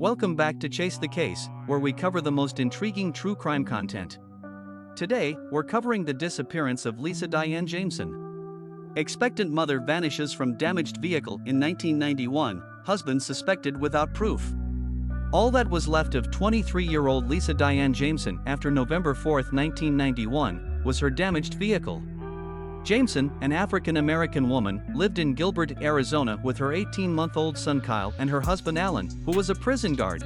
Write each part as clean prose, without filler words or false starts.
Welcome back to Chase the Case, where we cover the most intriguing true crime content. Today, we're covering the disappearance of Lisa Diane Jameson. Expectant mother vanishes from damaged vehicle in 1991, husband suspected without proof. All that was left of 23-year-old Lisa Diane Jameson after November 4, 1991, was her damaged vehicle. Jameson, an African-American woman, lived in Gilbert, Arizona with her 18-month-old son Kyle and her husband Alan, who was a prison guard.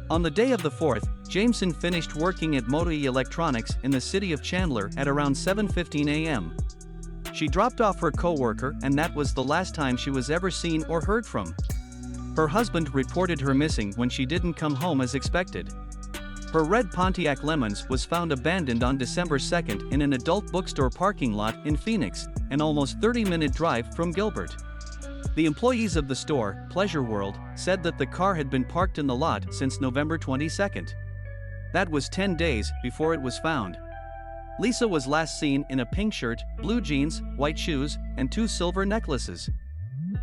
On the day of the 4th, Jameson finished working at Moto Electronics in the city of Chandler at around 7:15 a.m. She dropped off her co-worker, and that was the last time she was ever seen or heard from. Her husband reported her missing when she didn't come home as expected. Her red Pontiac Lemons was found abandoned on December 2nd in an adult bookstore parking lot in Phoenix, an almost 30-minute drive from Gilbert. The employees of the store, Pleasure World, said that the car had been parked in the lot since November 22nd. That was 10 days before it was found. Lisa was last seen in a pink shirt, blue jeans, white shoes, and 2 silver necklaces.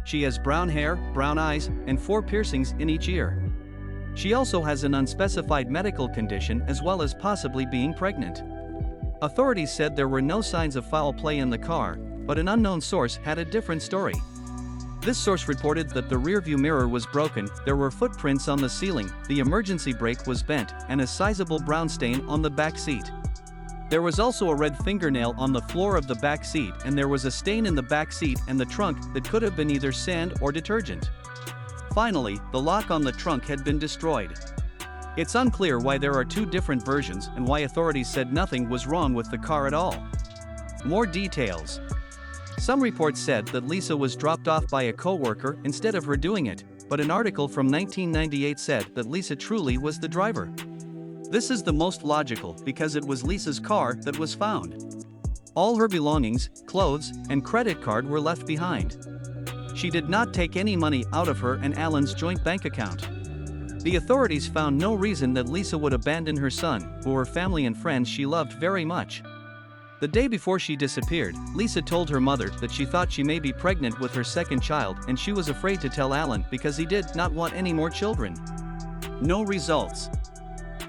She has brown hair, brown eyes, and 4 piercings in each ear. She also has an unspecified medical condition as well as possibly being pregnant. Authorities said there were no signs of foul play in the car, but an unknown source had a different story. This source reported that the rearview mirror was broken, there were footprints on the ceiling, the emergency brake was bent, and a sizable brown stain on the back seat. There was also a red fingernail on the floor of the back seat, and there was a stain in the back seat and the trunk that could have been either sand or detergent. Finally, the lock on the trunk had been destroyed. It's unclear why there are 2 different versions and why authorities said nothing was wrong with the car at all. More details. Some reports said that Lisa was dropped off by a co-worker instead of her doing it, but an article from 1998 said that Lisa truly was the driver. This is the most logical because it was Lisa's car that was found. All her belongings, clothes, and credit card were left behind. She did not take any money out of her and Alan's joint bank account. The authorities found no reason that Lisa would abandon her son, who were family and friends she loved very much. The day before she disappeared, Lisa told her mother that she thought she may be pregnant with her second child and she was afraid to tell Alan because he did not want any more children. No results.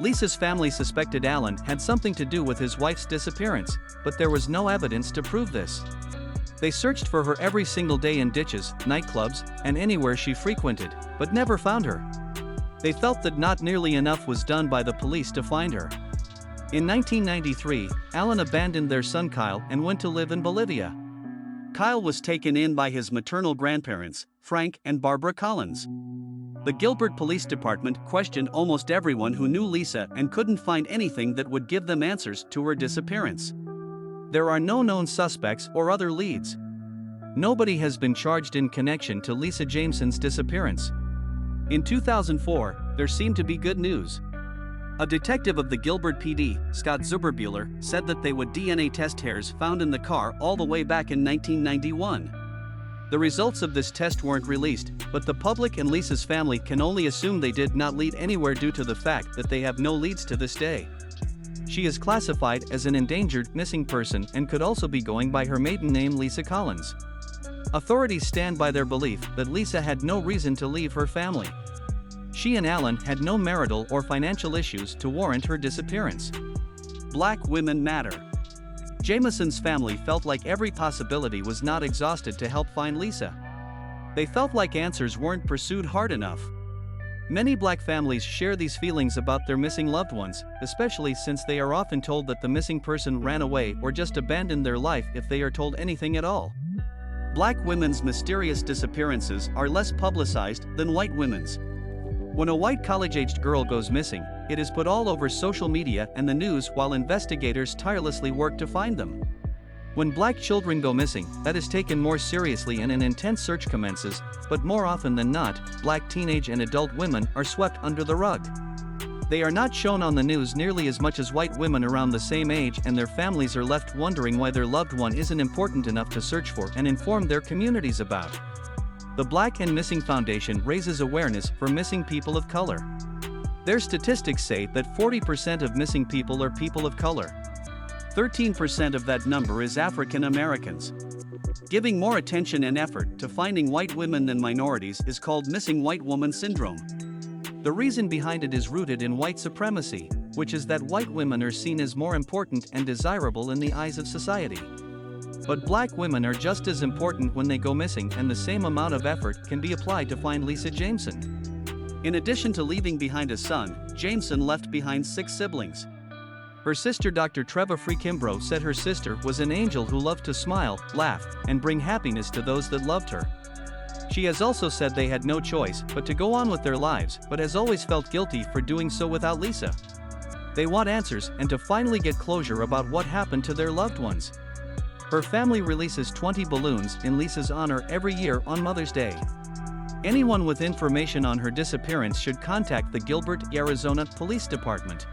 Lisa's family suspected Alan had something to do with his wife's disappearance, but there was no evidence to prove this. They searched for her every single day in ditches, nightclubs, and anywhere she frequented, but never found her. They felt that not nearly enough was done by the police to find her. In 1993, Alan abandoned their son Kyle and went to live in Bolivia. Kyle was taken in by his maternal grandparents, Frank and Barbara Collins. The Gilbert Police Department questioned almost everyone who knew Lisa and couldn't find anything that would give them answers to her disappearance. There are no known suspects or other leads. Nobody has been charged in connection to Lisa Jameson's disappearance. In 2004, there seemed to be good news. A detective of the Gilbert PD, Scott Zuberbuehler, said that they would DNA test hairs found in the car all the way back in 1991. The results of this test weren't released, but the public and Lisa's family can only assume they did not lead anywhere due to the fact that they have no leads to this day. She is classified as an endangered missing person and could also be going by her maiden name Lisa Collins. Authorities stand by their belief that Lisa had no reason to leave her family. She and Alan had no marital or financial issues to warrant her disappearance. Black women matter. Jameson's family felt like every possibility was not exhausted to help find Lisa. They felt like answers weren't pursued hard enough. Many Black families share these feelings about their missing loved ones, especially since they are often told that the missing person ran away or just abandoned their life if they are told anything at all. Black women's mysterious disappearances are less publicized than white women's. When a white college-aged girl goes missing, it is put all over social media and the news while investigators tirelessly work to find them. When Black children go missing, that is taken more seriously and an intense search commences, but more often than not, Black teenage and adult women are swept under the rug. They are not shown on the news nearly as much as white women around the same age, and their families are left wondering why their loved one isn't important enough to search for and inform their communities about. The Black and Missing Foundation raises awareness for missing people of color. Their statistics say that 40% of missing people are people of color. 13% of that number is African Americans. Giving more attention and effort to finding white women than minorities is called missing white woman syndrome. The reason behind it is rooted in white supremacy, which is that white women are seen as more important and desirable in the eyes of society. But black women are just as important when they go missing, and the same amount of effort can be applied to find Lisa Jameson. In addition to leaving behind a son, Jameson left behind 6 siblings. Her sister Dr. Treva Free-Kimbrough said her sister was an angel who loved to smile, laugh, and bring happiness to those that loved her. She has also said they had no choice but to go on with their lives, but has always felt guilty for doing so without Lisa. They want answers and to finally get closure about what happened to their loved ones. Her family releases 20 balloons in Lisa's honor every year on Mother's Day. Anyone with information on her disappearance should contact the Gilbert, Arizona Police Department.